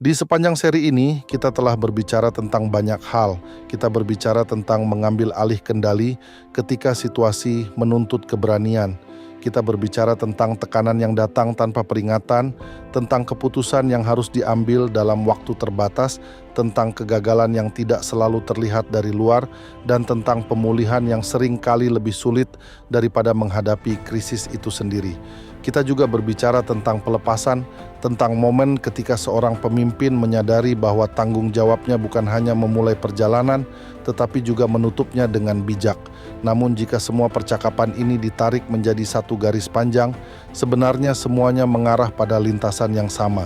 Di sepanjang seri ini, kita telah berbicara tentang banyak hal. Kita berbicara tentang mengambil alih kendali ketika situasi menuntut keberanian. Kita berbicara tentang tekanan yang datang tanpa peringatan, tentang keputusan yang harus diambil dalam waktu terbatas, tentang kegagalan yang tidak selalu terlihat dari luar, dan tentang pemulihan yang sering kali lebih sulit daripada menghadapi krisis itu sendiri. Kita juga berbicara tentang pelepasan, tentang momen ketika seorang pemimpin menyadari bahwa tanggung jawabnya bukan hanya memulai perjalanan, tetapi juga menutupnya dengan bijak. Namun jika semua percakapan ini ditarik menjadi satu garis panjang, sebenarnya semuanya mengarah pada lintasan yang sama.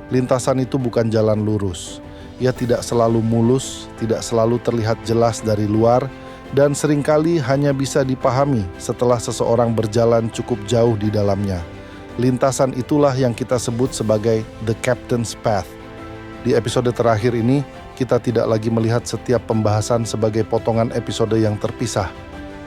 Lintasan itu bukan jalan lurus. Ia tidak selalu mulus, tidak selalu terlihat jelas dari luar, dan seringkali hanya bisa dipahami setelah seseorang berjalan cukup jauh di dalamnya. Lintasan itulah yang kita sebut sebagai The Captain's Path. Di episode terakhir ini, kita tidak lagi melihat setiap pembahasan sebagai potongan episode yang terpisah.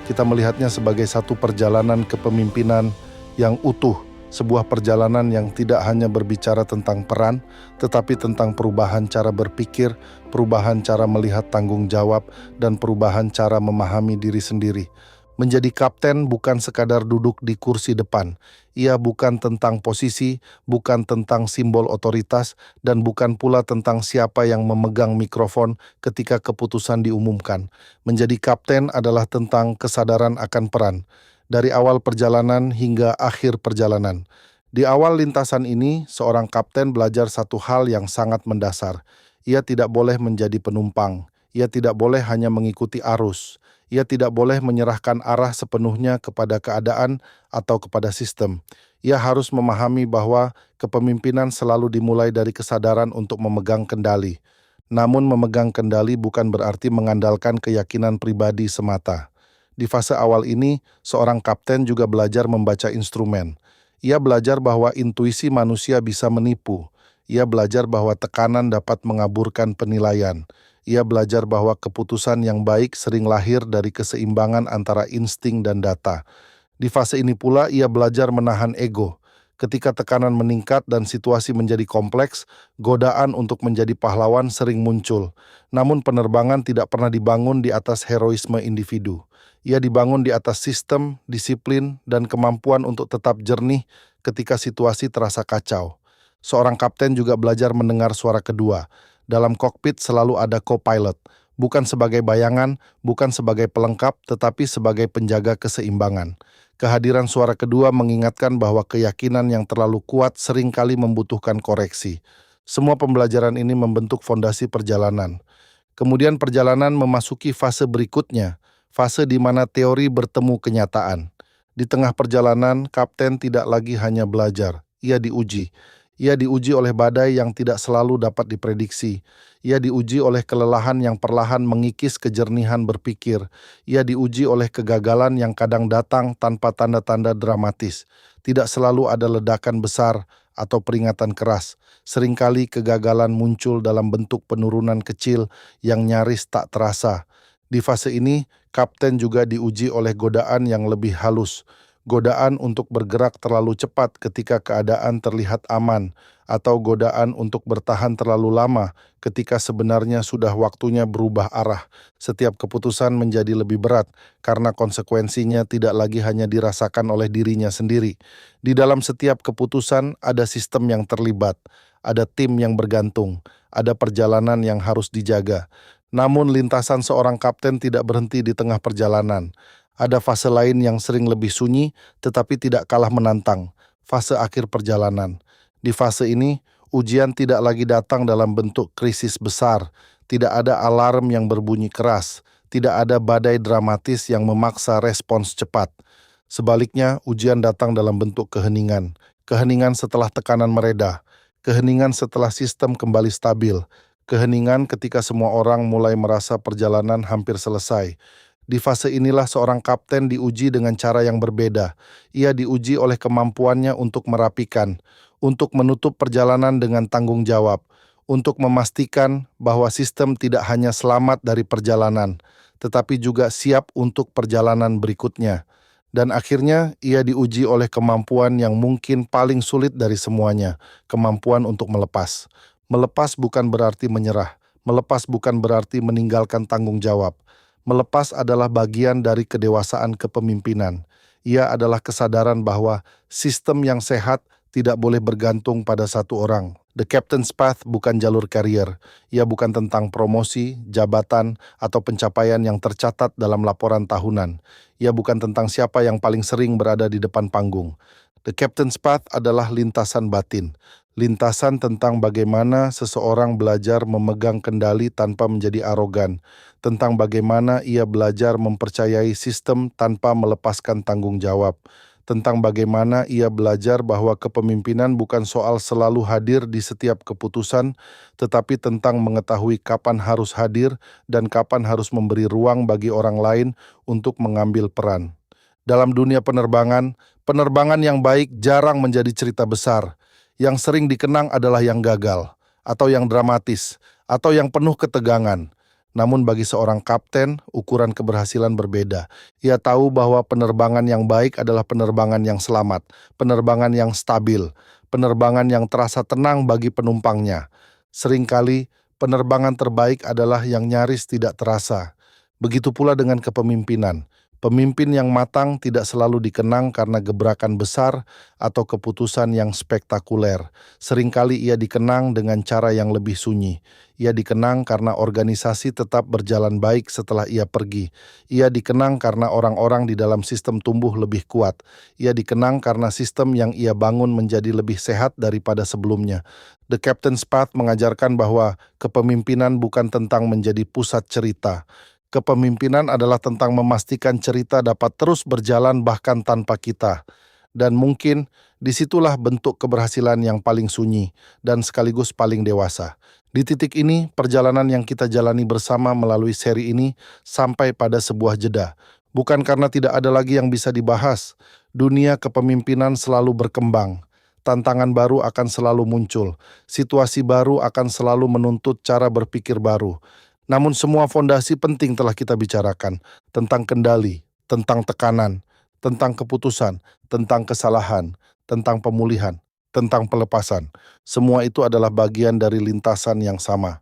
Kita melihatnya sebagai satu perjalanan kepemimpinan yang utuh, sebuah perjalanan yang tidak hanya berbicara tentang peran, tetapi tentang perubahan cara berpikir, perubahan cara melihat tanggung jawab, dan perubahan cara memahami diri sendiri. Menjadi kapten bukan sekadar duduk di kursi depan. Ia bukan tentang posisi, bukan tentang simbol otoritas, dan bukan pula tentang siapa yang memegang mikrofon ketika keputusan diumumkan. Menjadi kapten adalah tentang kesadaran akan peran, dari awal perjalanan hingga akhir perjalanan. Di awal lintasan ini, seorang kapten belajar satu hal yang sangat mendasar. Ia tidak boleh menjadi penumpang. Ia tidak boleh hanya mengikuti arus. Ia tidak boleh menyerahkan arah sepenuhnya kepada keadaan atau kepada sistem. Ia harus memahami bahwa kepemimpinan selalu dimulai dari kesadaran untuk memegang kendali. Namun memegang kendali bukan berarti mengandalkan keyakinan pribadi semata. Di fase awal ini, seorang kapten juga belajar membaca instrumen. Ia belajar bahwa intuisi manusia bisa menipu. Ia belajar bahwa tekanan dapat mengaburkan penilaian. Ia belajar bahwa keputusan yang baik sering lahir dari keseimbangan antara insting dan data. Di fase ini pula ia belajar menahan ego. Ketika tekanan meningkat dan situasi menjadi kompleks, godaan untuk menjadi pahlawan sering muncul. Namun penerbangan tidak pernah dibangun di atas heroisme individu. Ia dibangun di atas sistem, disiplin, dan kemampuan untuk tetap jernih ketika situasi terasa kacau. Seorang kapten juga belajar mendengar suara kedua. Dalam kokpit selalu ada co-pilot, bukan sebagai bayangan, bukan sebagai pelengkap, tetapi sebagai penjaga keseimbangan. Kehadiran suara kedua mengingatkan bahwa keyakinan yang terlalu kuat seringkali membutuhkan koreksi. Semua pembelajaran ini membentuk fondasi perjalanan. Kemudian perjalanan memasuki fase berikutnya, fase di mana teori bertemu kenyataan. Di tengah perjalanan, kapten tidak lagi hanya belajar, ia diuji. Ia diuji oleh badai yang tidak selalu dapat diprediksi. Ia diuji oleh kelelahan yang perlahan mengikis kejernihan berpikir. Ia diuji oleh kegagalan yang kadang datang tanpa tanda-tanda dramatis. Tidak selalu ada ledakan besar atau peringatan keras. Seringkali kegagalan muncul dalam bentuk penurunan kecil yang nyaris tak terasa. Di fase ini, kapten juga diuji oleh godaan yang lebih halus. Godaan untuk bergerak terlalu cepat ketika keadaan terlihat aman, atau godaan untuk bertahan terlalu lama ketika sebenarnya sudah waktunya berubah arah. Setiap keputusan menjadi lebih berat karena konsekuensinya tidak lagi hanya dirasakan oleh dirinya sendiri. Di dalam setiap keputusan ada sistem yang terlibat, ada tim yang bergantung, ada perjalanan yang harus dijaga. Namun lintasan seorang kapten tidak berhenti di tengah perjalanan. Ada fase lain yang sering lebih sunyi, tetapi tidak kalah menantang, fase akhir perjalanan. Di fase ini, ujian tidak lagi datang dalam bentuk krisis besar, tidak ada alarm yang berbunyi keras, tidak ada badai dramatis yang memaksa respons cepat. Sebaliknya, ujian datang dalam bentuk keheningan, keheningan setelah tekanan mereda, keheningan setelah sistem kembali stabil, keheningan ketika semua orang mulai merasa perjalanan hampir selesai. Di fase inilah seorang kapten diuji dengan cara yang berbeda. Ia diuji oleh kemampuannya untuk merapikan, untuk menutup perjalanan dengan tanggung jawab, untuk memastikan bahwa sistem tidak hanya selamat dari perjalanan, tetapi juga siap untuk perjalanan berikutnya. Dan akhirnya ia diuji oleh kemampuan yang mungkin paling sulit dari semuanya, kemampuan untuk melepas. Melepas bukan berarti menyerah. Melepas bukan berarti meninggalkan tanggung jawab. Melepas adalah bagian dari kedewasaan kepemimpinan. Ia adalah kesadaran bahwa sistem yang sehat tidak boleh bergantung pada satu orang. The Captain's Path bukan jalur karier. Ia bukan tentang promosi, jabatan, atau pencapaian yang tercatat dalam laporan tahunan. Ia bukan tentang siapa yang paling sering berada di depan panggung. The Captain's Path adalah lintasan batin. Lintasan tentang bagaimana seseorang belajar memegang kendali tanpa menjadi arogan, tentang bagaimana ia belajar mempercayai sistem tanpa melepaskan tanggung jawab, tentang bagaimana ia belajar bahwa kepemimpinan bukan soal selalu hadir di setiap keputusan, tetapi tentang mengetahui kapan harus hadir dan kapan harus memberi ruang bagi orang lain untuk mengambil peran. Dalam dunia penerbangan, penerbangan yang baik jarang menjadi cerita besar. Yang sering dikenang adalah yang gagal, atau yang dramatis, atau yang penuh ketegangan. Namun bagi seorang kapten, ukuran keberhasilan berbeda. Ia tahu bahwa penerbangan yang baik adalah penerbangan yang selamat, penerbangan yang stabil, penerbangan yang terasa tenang bagi penumpangnya. Seringkali, penerbangan terbaik adalah yang nyaris tidak terasa. Begitu pula dengan kepemimpinan. Pemimpin yang matang tidak selalu dikenang karena gebrakan besar atau keputusan yang spektakuler. Seringkali ia dikenang dengan cara yang lebih sunyi. Ia dikenang karena organisasi tetap berjalan baik setelah ia pergi. Ia dikenang karena orang-orang di dalam sistem tumbuh lebih kuat. Ia dikenang karena sistem yang ia bangun menjadi lebih sehat daripada sebelumnya. The Captain's Path mengajarkan bahwa kepemimpinan bukan tentang menjadi pusat cerita. Kepemimpinan adalah tentang memastikan cerita dapat terus berjalan bahkan tanpa kita. Dan mungkin disitulah bentuk keberhasilan yang paling sunyi dan sekaligus paling dewasa. Di titik ini, perjalanan yang kita jalani bersama melalui seri ini sampai pada sebuah jeda. Bukan karena tidak ada lagi yang bisa dibahas, dunia kepemimpinan selalu berkembang. Tantangan baru akan selalu muncul, situasi baru akan selalu menuntut cara berpikir baru. Namun semua fondasi penting telah kita bicarakan, tentang kendali, tentang tekanan, tentang keputusan, tentang kesalahan, tentang pemulihan, tentang pelepasan. Semua itu adalah bagian dari lintasan yang sama.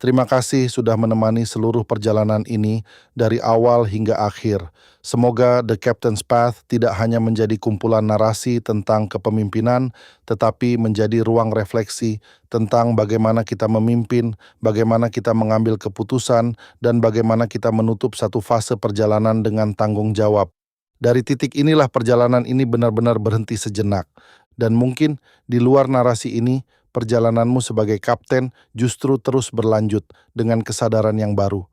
Terima kasih sudah menemani seluruh perjalanan ini dari awal hingga akhir. Semoga The Captain's Path tidak hanya menjadi kumpulan narasi tentang kepemimpinan, tetapi menjadi ruang refleksi tentang bagaimana kita memimpin, bagaimana kita mengambil keputusan, dan bagaimana kita menutup satu fase perjalanan dengan tanggung jawab. Dari titik inilah perjalanan ini benar-benar berhenti sejenak. Dan mungkin di luar narasi ini, perjalananmu sebagai kapten justru terus berlanjut dengan kesadaran yang baru.